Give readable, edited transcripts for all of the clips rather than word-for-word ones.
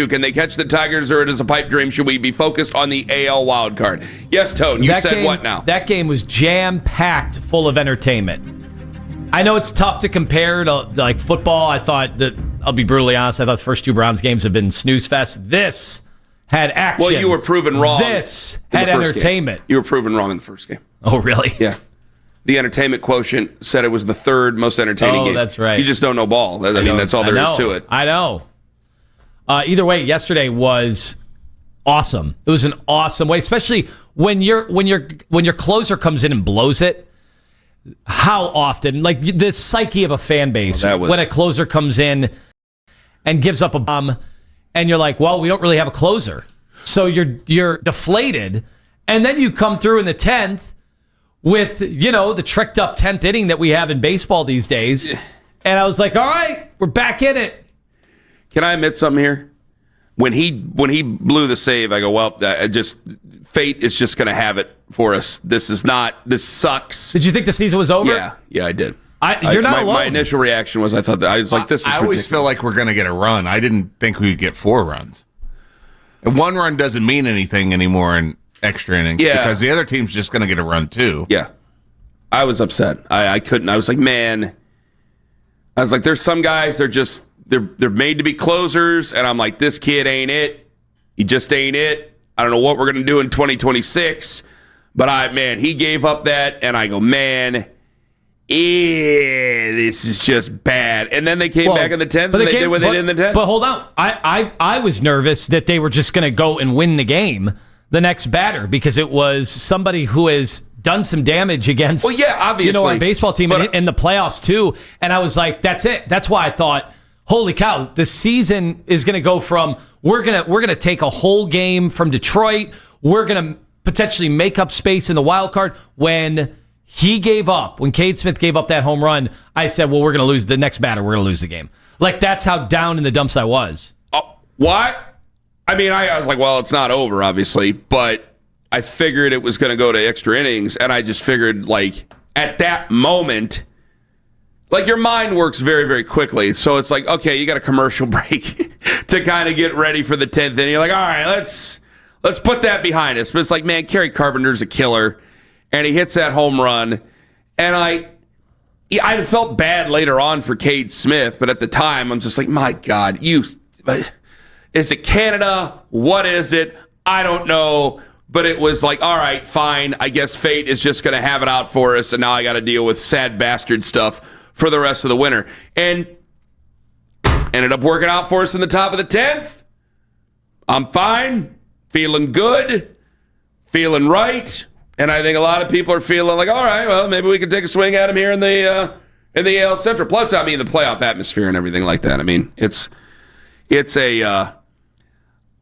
Can they catch the Tigers, or it is a pipe dream? Should we be focused on the AL wild card? Yes, Tone, you said what now? That game was jam-packed full of entertainment. I know it's tough to compare to like football. I thought that, I'll be brutally honest, I thought the first two Browns games have been snooze fest. This had action. Well, you were proven wrong. This had entertainment. Game. You were proven wrong in the first game. Oh, really? Yeah. The entertainment quotient said it was the third most entertaining game. Oh, that's right. You just don't know ball. I mean, that's all there is to it. I know. Either way, yesterday was awesome. It was an awesome way, especially when your closer comes in and blows it. How often, like the psyche of a fan base, when a closer comes in and gives up a bomb, and you're like, well, we don't really have a closer, so you're deflated, and then you come through in the 10th with the tricked up 10th inning that we have in baseball these days, and I was like, all right, we're back in it. Can I admit something here? When he blew the save, I go, well, fate is just going to have it for us. This sucks. Did you think the season was over? Yeah, I did. You're not alone. My initial reaction was, I was like, this is ridiculous. I always feel like we're going to get a run. I didn't think we'd get 4 runs. And 1 run doesn't mean anything anymore in extra innings because the other team's just going to get a run too. Yeah. I was upset. I couldn't. I was like, man. I was like, there's some guys, they're made to be closers, and I'm like, this kid ain't it. He just ain't it. I don't know what we're going to do in 2026, but he gave up that, and I go, man, this is just bad. And then they came back in the 10th, and they did what they did in the 10th. But hold on. I was nervous that they were just going to go and win the game, the next batter, because it was somebody who has done some damage against obviously. Our baseball team in the playoffs, too. And I was like, that's it. That's why I thought, holy cow, the season is going to go from we're going to take a whole game from Detroit. We're going to potentially make up space in the wild card. When Cade Smith gave up that home run, I said, well, we're going to lose the next batter. We're going to lose the game. Like, that's how down in the dumps I was. What? I mean, I was like, well, it's not over, obviously, but I figured it was going to go to extra innings, and I just figured, like, at that moment, like, your mind works very, very quickly. So it's like, okay, you got a commercial break to kind of get ready for the 10th inning. You're like, all right, let's put that behind us. But it's like, man, Kerry Carpenter's a killer, and he hits that home run. And I felt bad later on for Cade Smith, but at the time, I'm just like, my God, is it Canada? What is it? I don't know. But it was like, all right, fine. I guess fate is just going to have it out for us, and now I got to deal with sad bastard stuff for the rest of the winter. And ended up working out for us in the top of the 10th. I'm fine, feeling good, feeling right, and I think a lot of people are feeling like, all right, well, maybe we can take a swing at him here in the AL Central. Plus, I mean, the playoff atmosphere and everything like that. I mean, it's I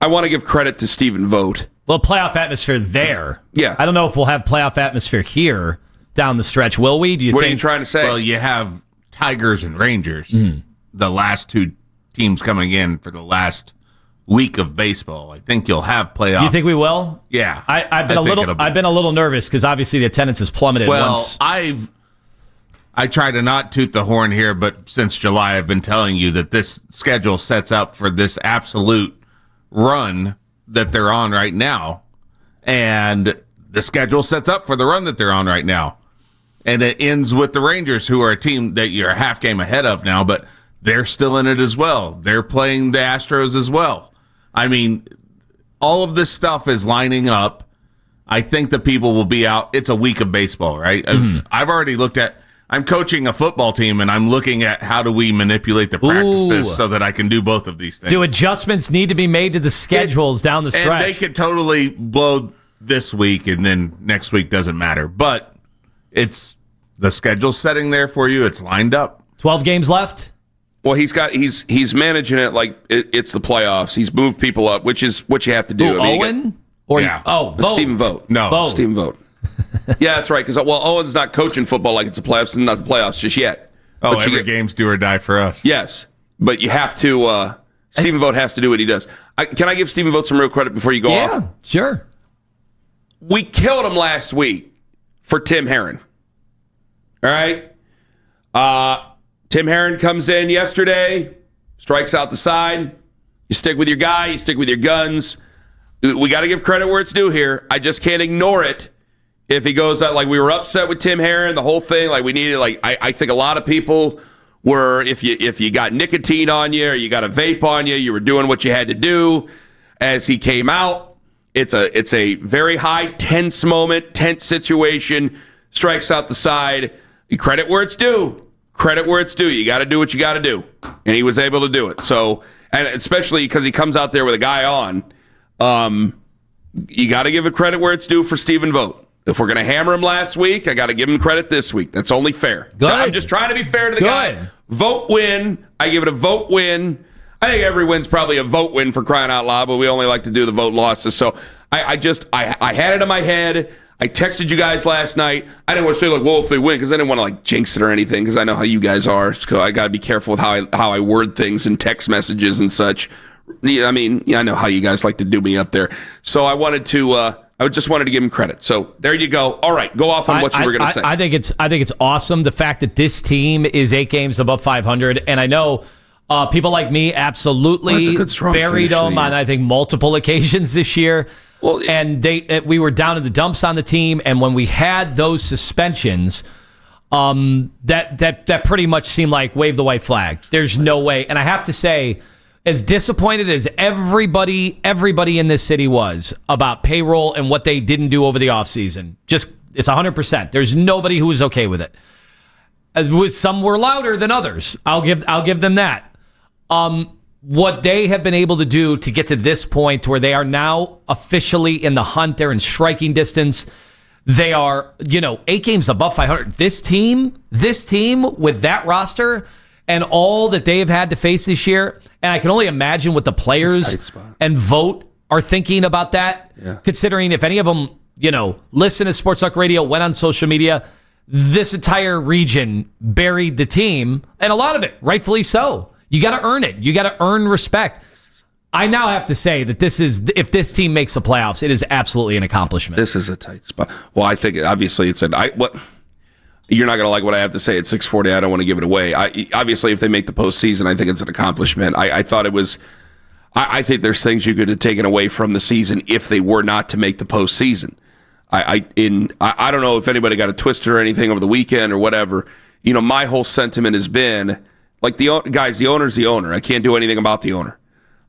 want to give credit to Stephen Vogt. Well, playoff atmosphere there. Yeah. I don't know if we'll have playoff atmosphere here down the stretch. Will we? What are you trying to say? Well, you have Tigers and Rangers, the last 2 teams coming in for the last week of baseball. I think you'll have playoff. You think we will? Yeah. I've been a little nervous because obviously the attendance has plummeted. Well, I try to not toot the horn here, but since July I've been telling you that this schedule sets up for this absolute run that they're on right now, and the schedule sets up for the run that they're on right now. And it ends with the Rangers, who are a team that you're a half game ahead of now, but they're still in it as well. They're playing the Astros as well. I mean, all of this stuff is lining up. I think the people will be out. It's a week of baseball, right? Mm-hmm. I've already looked at, I'm coaching a football team, and I'm looking at how do we manipulate the practices so that I can do both of these things. Do adjustments need to be made to the schedules down the stretch? And they could totally blow this week, and then next week doesn't matter. But it's the schedule setting there for you. It's lined up. 12 games left? Well, he's managing it like it's the playoffs. He's moved people up, which is what you have to do. Owen? Vogt. Stephen Vogt. No. Vogt. Stephen Vogt. Yeah, that's right. Because Owen's not coaching football like it's the playoffs, and not the playoffs just yet. Oh, every game's do or die for us. Yes, but you have to. Stephen Vogt has to do what he does. Can I give Stephen Vogt some real credit before you go off? Yeah, sure. We killed him last week for Tim Herron. All right. Tim Herron comes in yesterday, strikes out the side. You stick with your guy. You stick with your guns. We got to give credit where it's due here. I just can't ignore it. If he goes out, like we were upset with Tim Herron, the whole thing, like we needed, like I think a lot of people were, if you got nicotine on you or you got a vape on you, you were doing what you had to do. As he came out, it's a very high tense moment, tense situation. Strikes out the side. Credit where it's due. Credit where it's due. You got to do what you got to do, and he was able to do it. So, and especially because he comes out there with a guy on, you got to give it credit where it's due for Stephen Vogt. If we're going to hammer him last week, I got to give him credit this week. That's only fair. Good. I'm just trying to be fair to the guy. Vote win. I give it a vote win. I think every win's probably a vote win for crying out loud, but we only like to do the vote losses. So I had it in my head. I texted you guys last night. I didn't want to say, like, well, if they win, because I didn't want to, like, jinx it or anything, because I know how you guys are. So I got to be careful with how I word things in text messages and such. I mean, I know how you guys like to do me up there. So I wanted to... I just wanted to give him credit. So there you go. All right, go off on what you were going to say. I think it's awesome, the fact that this team is 8 games above 500, and I know people like me absolutely buried them on, I think, multiple occasions this year. Well, and we were down in the dumps on the team, and when we had those suspensions, that pretty much seemed like wave the white flag. There's no way, and I have to say, as disappointed as everybody in this city was about payroll and what they didn't do over the offseason, just it's 100%. There's nobody who was okay with it. Some were louder than others. I'll give them that. What they have been able to do to get to this point where they are now officially in the hunt, they're in striking distance. They are, 8 games above 500. This team with that roster and all that they have had to face this year, and I can only imagine what the players and Vogt are thinking about that, considering if any of them, listen to Sports Talk Radio, went on social media, this entire region buried the team, and a lot of it, rightfully so. You got to earn it. You got to earn respect. I now have to say that if this team makes the playoffs, it is absolutely an accomplishment. This is a tight spot. Well, I think obviously it's you're not going to like what I have to say at 6:40. I don't want to give it away. Obviously, if they make the postseason, I think it's an accomplishment. I thought it was. I think there's things you could have taken away from the season if they were not to make the postseason. I don't know if anybody got a twister or anything over the weekend or whatever. My whole sentiment has been like the owner's the owner. I can't do anything about the owner.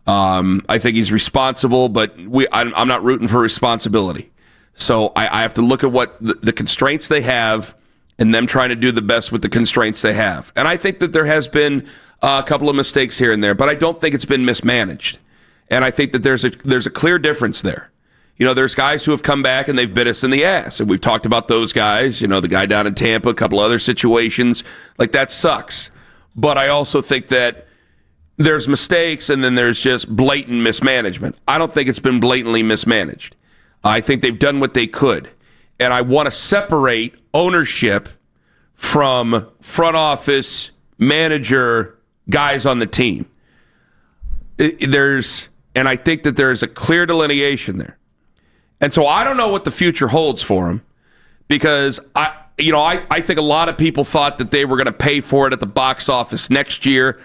I think he's responsible, but I'm not rooting for responsibility. So I have to look at what the constraints they have and them trying to do the best with the constraints they have. And I think that there has been a couple of mistakes here and there, but I don't think it's been mismanaged. And I think that there's a clear difference there. There's guys who have come back and they've bit us in the ass. And we've talked about those guys, the guy down in Tampa, a couple other situations. Like, that sucks. But I also think that there's mistakes and then there's just blatant mismanagement. I don't think it's been blatantly mismanaged. I think they've done what they could. And I want to separate ownership from front office, manager, guys on the team. And I think that there's a clear delineation there. And so I don't know what the future holds for him, because I think a lot of people thought that they were going to pay for it at the box office next year.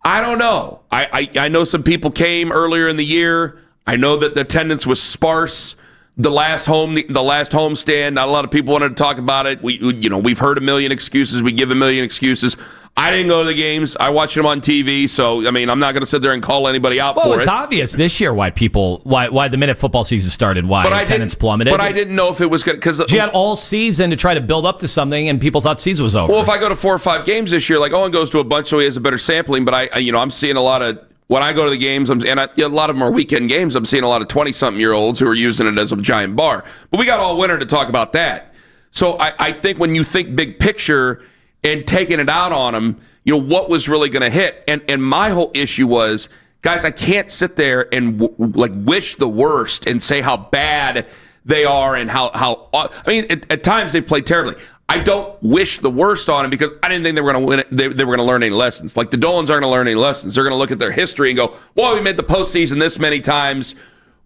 I don't know. I know some people came earlier in the year. I know that the attendance was sparse. The last homestand, not a lot of people wanted to talk about it. We've heard a million excuses. We give a million excuses. I didn't go to the games. I watched them on TV. So, I'm not going to sit there and call anybody out for it. Well, it's obvious this year why the minute football season started, attendance plummeted. But I didn't know if it was going to, because you had all season to try to build up to something, and people thought season was over. Well, if I go to 4 or 5 games this year, like Owen goes to a bunch, so he has a better sampling. But I'm seeing a lot of. When I go to the games, a lot of them are weekend games, I'm seeing a lot of 20-something-year-olds who are using it as a giant bar. But we got all winter to talk about that. So I think when you think big picture and taking it out on them, what was really going to hit? And my whole issue was, guys, I can't sit there and wish the worst and say how bad they are and how at times they've played terribly. I don't wish the worst on them because I didn't think they were going to win it. They were going to learn any lessons. Like, the Dolans aren't going to learn any lessons. They're going to look at their history and go, well, we made the postseason this many times.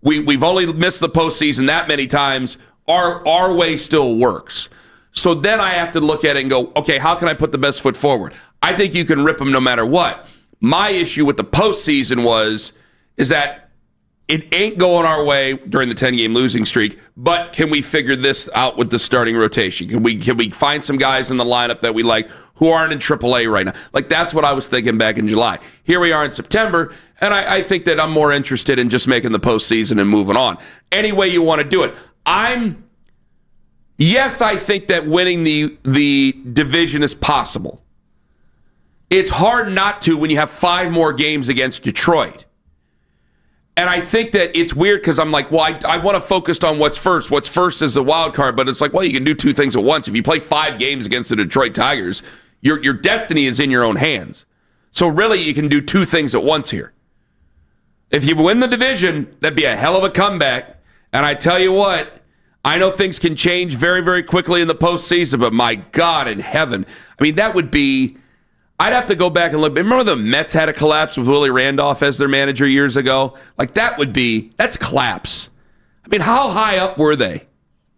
We've only missed the postseason that many times. Our way still works. So then I have to look at it and go, okay, how can I put the best foot forward? I think you can rip them no matter what. My issue with the postseason was is that it ain't going our way during the 10-game losing streak, but can we figure this out with the starting rotation? Can we find some guys in the lineup that we like who aren't in AAA right now? Like, that's what I was thinking back in July. Here we are in September, and I think that I'm more interested in just making the postseason and moving on. Any way you want to do it. Yes, I think that winning the division is possible. It's hard not to when you have 5 more games against Detroit. And I think that it's weird because I'm like, well, I want to focus on what's first. What's first is the wild card, but it's like, well, you can do 2 things at once. If you play 5 games against the Detroit Tigers, your destiny is in your own hands. So really, you can do 2 things at once here. If you win the division, that'd be a hell of a comeback. And I tell you what, I know things can change very, very quickly in the postseason, but my God in heaven, I mean, that would be... I'd have to go back and look. Remember the Mets had a collapse with Willie Randolph as their manager years ago? Like, that's collapse. I mean, how high up were they?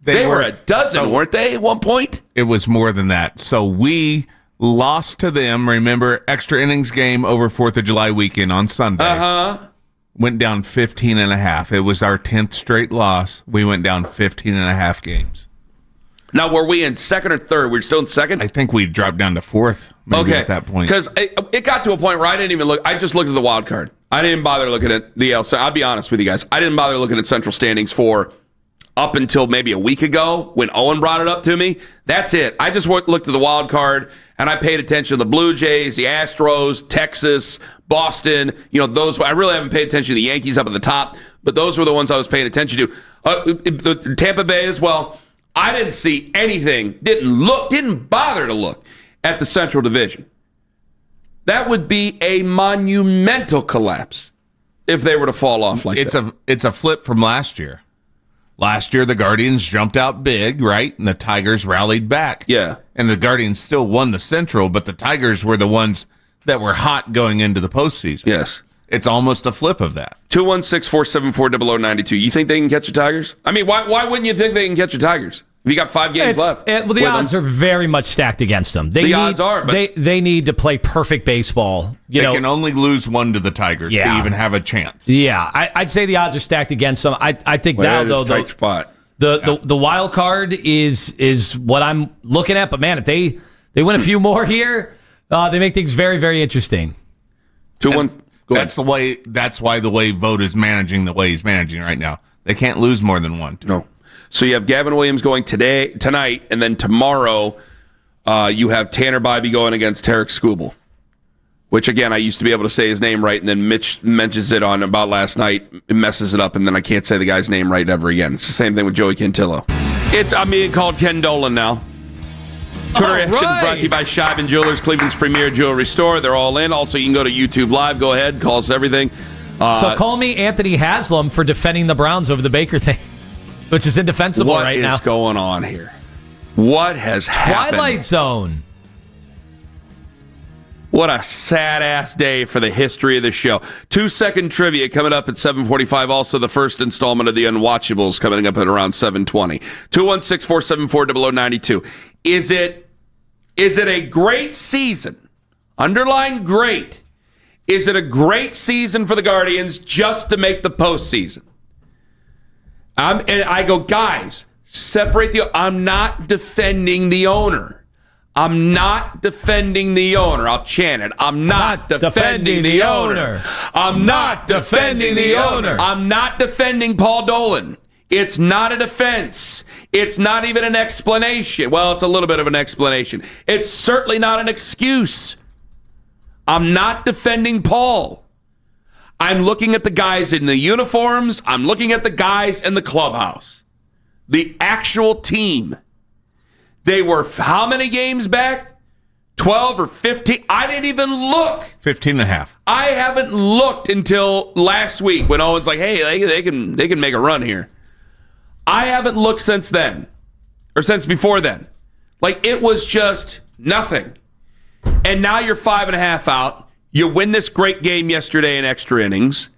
They were a dozen, weren't they, at one point? It was more than that. So we lost to them, remember, extra innings game over 4th of July weekend on Sunday. Uh-huh. Went down 15.5. It was our 10th straight loss. We went down 15.5 games. Now, were we in second or third? We were still in second? I think we dropped down to 4th maybe at that point. Because it got to a point where I didn't even look. I just looked at the wild card. I didn't bother looking at the I'll be honest with you guys. I didn't bother looking at Central standings for up until maybe a week ago when Owen brought it up to me. That's it. I just looked at the wild card, and I paid attention to the Blue Jays, the Astros, Texas, Boston. Those. I really haven't paid attention to the Yankees up at the top, but those were the ones I was paying attention to. Tampa Bay as well. I didn't see anything, didn't bother to look at the Central Division. That would be a monumental collapse if they were to fall off like that. It's a flip from last year. Last year, the Guardians jumped out big, right? And the Tigers rallied back. Yeah. And the Guardians still won the Central, but the Tigers were the ones that were hot going into the postseason. Yes. It's almost a flip of that. 216-474-0092. You think they can catch the Tigers? I mean, why wouldn't you think they can catch the Tigers? If you got 5 games left. The odds are very much stacked against them. Odds are. But they need to play perfect baseball. They can only lose 1 to the Tigers to even have a chance. Yeah, I'd say the odds are stacked against them. I think now, though, tight spot. The wild card is what I'm looking at. But, man, if they win a few more here, they make things very, very interesting. 2-1. That's why the way Vogt is managing the way he's managing right now. They can't lose more than 1. No. So you have Gavin Williams going tonight, and then tomorrow you have Tanner Bybee going against Tarek Skubal, which, again, I used to be able to say his name right, and then Mitch mentions it on About Last Night, it messes it up, and then I can't say the guy's name right ever again. It's the same thing with Joey Cantillo. I'm being called Ken Dolan now. Twitter Actions brought to you by Scheib & Jewelers, Cleveland's premier jewelry store. They're all in. Also, you can go to YouTube Live. Go ahead. Call us everything. So call me Anthony Haslam for defending the Browns over the Baker thing, which is indefensible right now. What is going on here? What has happened? Twilight Zone. What a sad-ass day for the history of the show. 2-second trivia coming up at 7:45. Also, the first installment of The Unwatchables coming up at around 7:20. 216-474-0092. Is it a great season? Underline great. Is it a great season for the Guardians just to make the postseason? And I go, guys, separate I'm not defending the owner. I'm not defending the owner. I'll chant it. I'm not defending the owner. I'm not defending the owner. I'm not defending Paul Dolan. It's not a defense. It's not even an explanation. Well, it's a little bit of an explanation. It's certainly not an excuse. I'm not defending Paul. I'm looking at the guys in the uniforms. I'm looking at the guys in the clubhouse. The actual team. They were how many games back? 12 or 15? I didn't even look. 15.5. I haven't looked until last week when Owen's like, hey, they can make a run here. I haven't looked since then. Or since before then. Like, it was just nothing. And now you're 5.5 out. You win this great game yesterday in extra innings.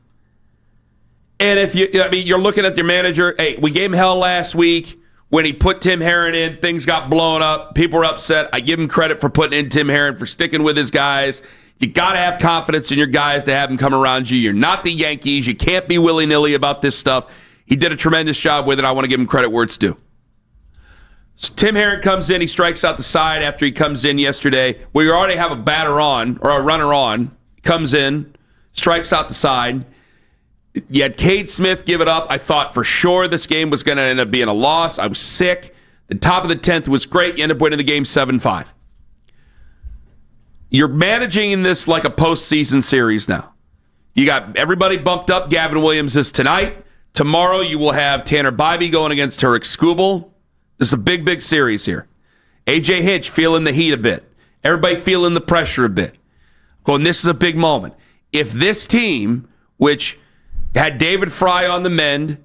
And you're looking at your manager. Hey, we gave him hell last week when he put Tim Herron in. Things got blown up. People were upset. I give him credit for putting in Tim Herron, for sticking with his guys, You got to have confidence in your guys to have them come around you. You're not the Yankees. You can't be willy-nilly about this stuff. He did a tremendous job with it. I want to give him credit where it's due. So Tim Herron comes in. He strikes out the side after he comes in yesterday. Where you already have a batter on or a runner on. Comes in, strikes out the side. You had Cade Smith give it up. I thought for sure this game was going to end up being a loss. I was sick. The top of the 10th was great. You end up winning the game 7-5. You're managing this like a postseason series now. You got everybody bumped up. Gavin Williams is tonight. Tomorrow you will have Tanner Bybee going against Tarek Skubal. This is a big, big series here. A.J. Hinch feeling the heat a bit. Everybody feeling the pressure a bit. Going, this is a big moment. If this team, which had David Fry on the mend,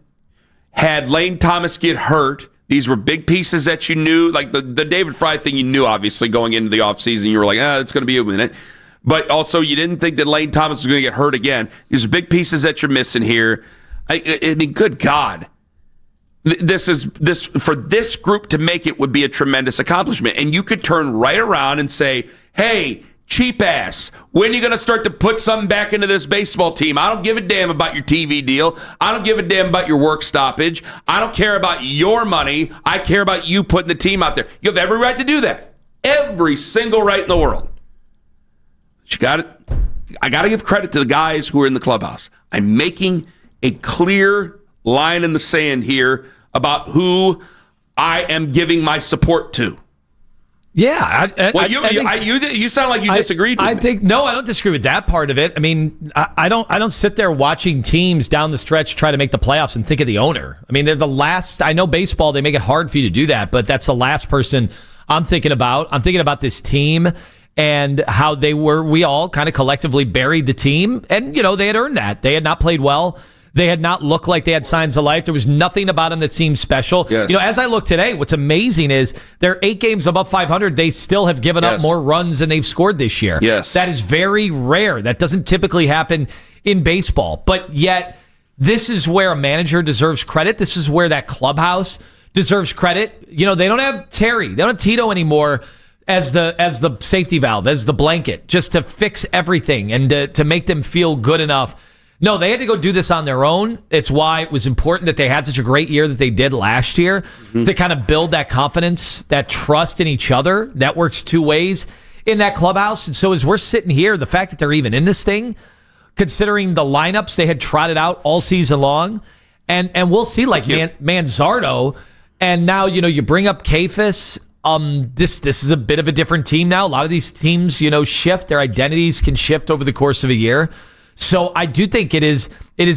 had Lane Thomas get hurt, these were big pieces that you knew, like the David Fry thing you knew, obviously, going into the offseason. You were like, it's going to be a minute. But also, you didn't think that Lane Thomas was going to get hurt again. These are big pieces that you're missing here. I mean, good God. This for this group to make it would be a tremendous accomplishment. And you could turn right around and say, hey, cheap ass, when are you going to start to put something back into this baseball team? I don't give a damn about your TV deal. I don't give a damn about your work stoppage. I don't care about your money. I care about you putting the team out there. You have every right to do that. Every single right in the world. But I got to give credit to the guys who are in the clubhouse. I'm making a clear line in the sand here about who I am giving my support to. Yeah. You sound like you disagreed with me. No, I don't disagree with that part of it. I mean, I don't sit there watching teams down the stretch try to make the playoffs and think of the owner. I mean, they're the last. I know baseball, they make it hard for you to do that, but that's the last person I'm thinking about. I'm thinking about this team and how we all kind of collectively buried the team. And, they had earned that. They had not played well. They had not looked like they had signs of life. There was nothing about them that seemed special. Yes. As I look today, what's amazing is they're 8 games above 500. They still have given up more runs than they've scored this year. Yes. That is very rare. That doesn't typically happen in baseball. But yet, this is where a manager deserves credit. This is where that clubhouse deserves credit. They don't have Terry. They don't have Tito anymore as the safety valve, as the blanket, just to fix everything and to make them feel good enough. No, they had to go do this on their own. It's why it was important that they had such a great year that they did last year to kind of build that confidence, that trust in each other. That works 2 ways in that clubhouse. And so as we're sitting here, the fact that they're even in this thing, considering the lineups they had trotted out all season long, and we'll see like Manzardo, and now, you bring up Kafis. This is a bit of a different team now. A lot of these teams, shift. Their identities can shift over the course of a year. So I do think it is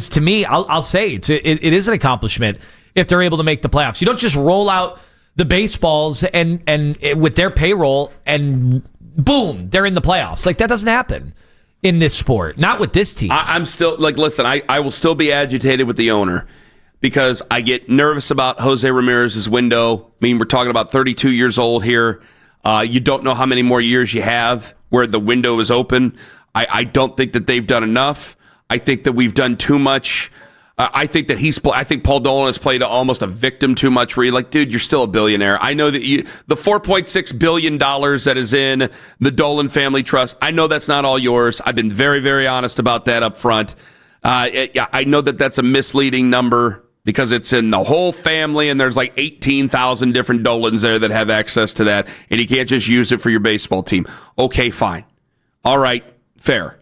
to me, I'll say it is an accomplishment if they're able to make the playoffs. You don't just roll out the baseballs and with their payroll and boom, they're in the playoffs. Like that doesn't happen in this sport. Not with this team. I'm still listen, I will still be agitated with the owner because I get nervous about Jose Ramirez's window. I mean, we're talking about 32 years old here. You don't know how many more years you have where the window is open. I don't think that they've done enough. I think that we've done too much. I think Paul Dolan has played almost a victim too much where you're like, dude, you're still a billionaire. I know that the $4.6 billion that is in the Dolan Family Trust, I know that's not all yours. I've been very, very honest about that up front. I know that that's a misleading number because it's in the whole family and there's like 18,000 different Dolans there that have access to that, and you can't just use it for your baseball team. Okay, fine. All right. Fair.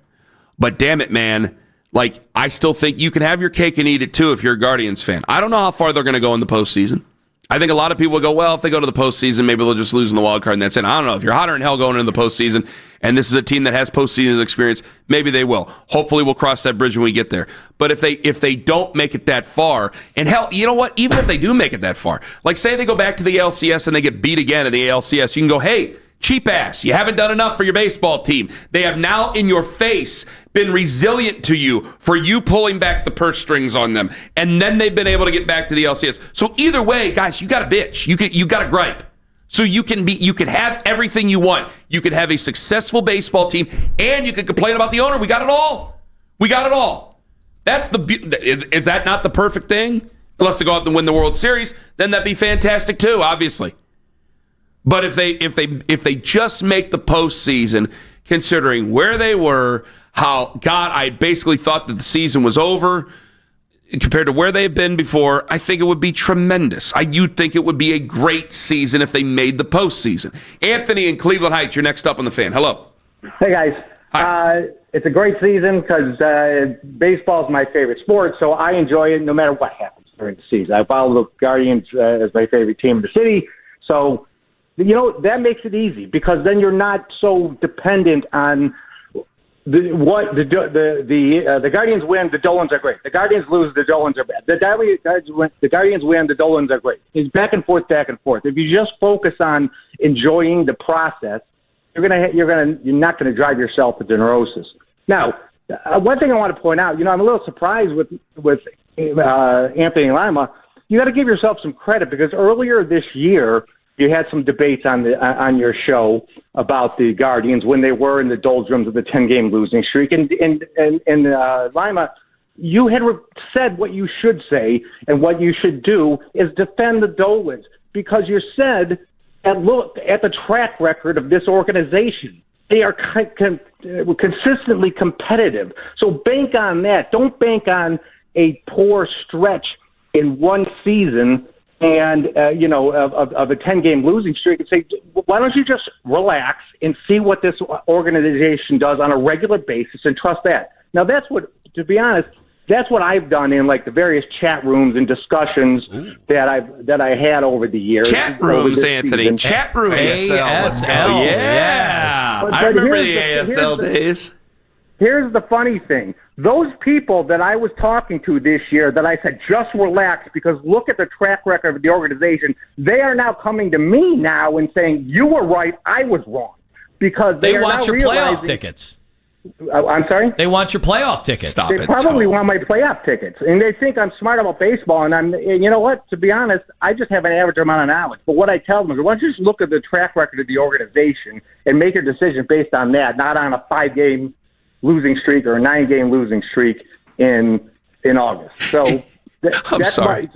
But damn it, man. Like, I still think you can have your cake and eat it, too, if you're a Guardians fan. I don't know how far they're going to go in the postseason. I think a lot of people go, well, if they go to the postseason, maybe they'll just lose in the wild card and that's it. I don't know. If you're hotter than hell going into the postseason, and this is a team that has postseason experience, maybe they will. Hopefully we'll cross that bridge when we get there. But if they don't make it that far, and hell, you know what? Even if they do make it that far, like say they go back to the ALCS and they get beat again in the ALCS, you can go, hey, cheap ass, you haven't done enough for your baseball team. They have now in your face been resilient to you for you pulling back the purse strings on them. And then they've been able to get back to the LCS. So either way, guys, you got a bitch. You got a gripe. So you can have everything you want. You can have a successful baseball team and you can complain about the owner. We got it all. We got it all. Is that not the perfect thing? Unless they go out and win the World Series, then that'd be fantastic too, obviously. But if they just make the postseason, considering where they were, how, God, I basically thought that the season was over compared to where they've been before. I think it would be tremendous. You'd think it would be a great season if they made the postseason. Anthony in Cleveland Heights, you're next up on the Fan. Hello. Hey, guys. Hi. It's a great season because baseball is my favorite sport, so I enjoy it no matter what happens during the season. I follow the Guardians as my favorite team in the city, so that makes it easy because then you're not so dependent on the Guardians win, the Dolans are great. The Guardians lose, the Dolans are bad. The Guardians win, the Dolans are great. It's back and forth, back and forth. If you just focus on enjoying the process, you're not going to drive yourself into neurosis. Now, one thing I want to point out, I'm a little surprised with Anthony Lima. You got to give yourself some credit because earlier this year you had some debates on your show about the Guardians when they were in the doldrums of the 10-game losing streak. And Lima, you had said what you should say, and what you should do is defend the Dolans because you said and look at the track record of this organization. They are consistently competitive. So bank on that. Don't bank on a poor stretch in one season and of a 10-game losing streak and say, why don't you just relax and see what this organization does on a regular basis and trust that. Now, to be honest, that's what I've done in like the various chat rooms and discussions that I had over the years. Chat rooms, Anthony. Season. Chat rooms. ASL. Yeah. But I remember the ASL days. Here's the funny thing. Those people that I was talking to this year that I said, just relax because look at the track record of the organization, they are now coming to me now and saying, you were right, I was wrong. Because they want your playoff tickets. I'm sorry? They want your playoff tickets. They probably want my playoff tickets. And they think I'm smart about baseball. And you know what? To be honest, I just have an average amount of knowledge. But what I tell them is, why don't you just look at the track record of the organization and make your decision based on that, not on a 5-game losing streak or a 9-game losing streak in August. So I'm sorry.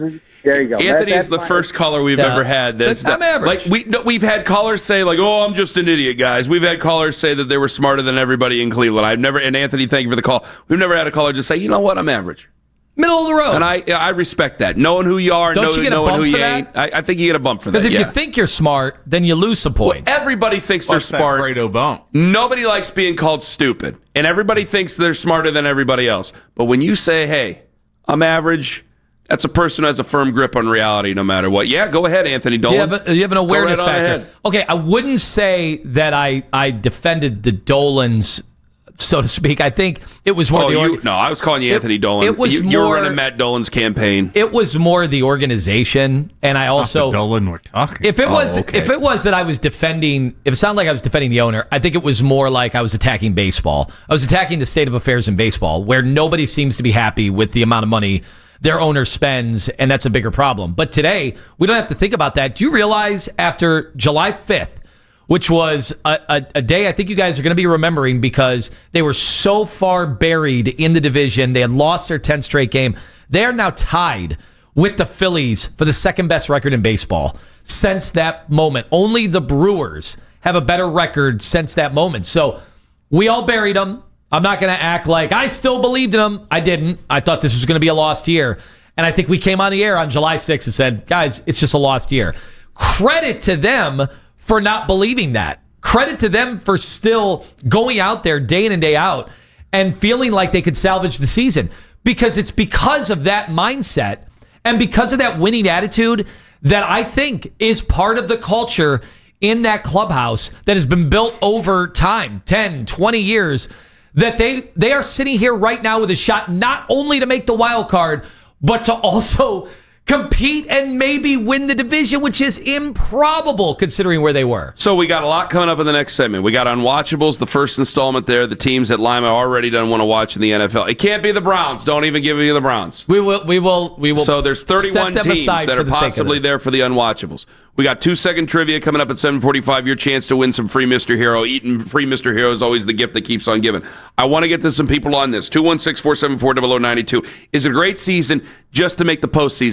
There you go. Anthony is the first caller we've ever had that's I'm average. Like we've had callers say like, "Oh, I'm just an idiot, guys." We've had callers say that they were smarter than everybody in Cleveland. And Anthony, thank you for the call. We've never had a caller just say, "You know what? I'm average." Middle of the road. And I respect that. Knowing who you are, Don't you get a knowing bump who for you that? ain't. I think you get a bump for that. Because if you think you're smart, then you lose some points. Everybody thinks they're What's that smart. Fredo bump? Nobody likes being called stupid. And everybody thinks they're smarter than everybody else. But when you say, hey, I'm average, that's a person who has a firm grip on reality no matter what. Yeah, go ahead, Anthony Dolan. You have an awareness Go right on factor. ahead. Okay, I wouldn't say that I defended the Dolans, so to speak. I think it was more No, I was calling you Anthony Dolan. It was you were more- running Matt Dolan's campaign. It was more the organization, and I also The Dolan we're talking. if it was okay. if it was that I was defending, if it sounded like I was defending the owner, I think it was more like I was attacking baseball. I was attacking the state of affairs in baseball, where nobody seems to be happy with the amount of money their owner spends, and that's a bigger problem. But today, we don't have to think about that. Do you realize after July 5th, which was a day I think you guys are going to be remembering because they were so far buried in the division, they had lost their 10th straight game. They are now tied with the Phillies for the second best record in baseball since that moment. Only the Brewers have a better record since that moment. So we all buried them. I'm not going to act like I still believed in them. I didn't. I thought this was going to be a lost year. And I think we came on the air on July 6th and said, guys, it's just a lost year. Credit to them for not believing that. Credit to them for still going out there day in and day out and feeling like they could salvage the season. Because it's because of that mindset and because of that winning attitude that I think is part of the culture in that clubhouse that has been built over time, 10, 20 years, that they are sitting here right now with a shot not only to make the wild card, but to also compete and maybe win the division, which is improbable considering where they were. So we got a lot coming up in the next segment. We got Unwatchables, the first installment there. The teams that Lima already don't want to watch in the NFL. It can't be the Browns. Don't even give me the Browns. We will. So there's 31 teams that are possibly there for the Unwatchables. We got 2-second trivia coming up at 7:45. Your chance to win some free Mr. Hero. Eating free Mr. Hero is always the gift that keeps on giving. I want to get to some people on this. 216-474-0092. Is it a great season just to make the postseason?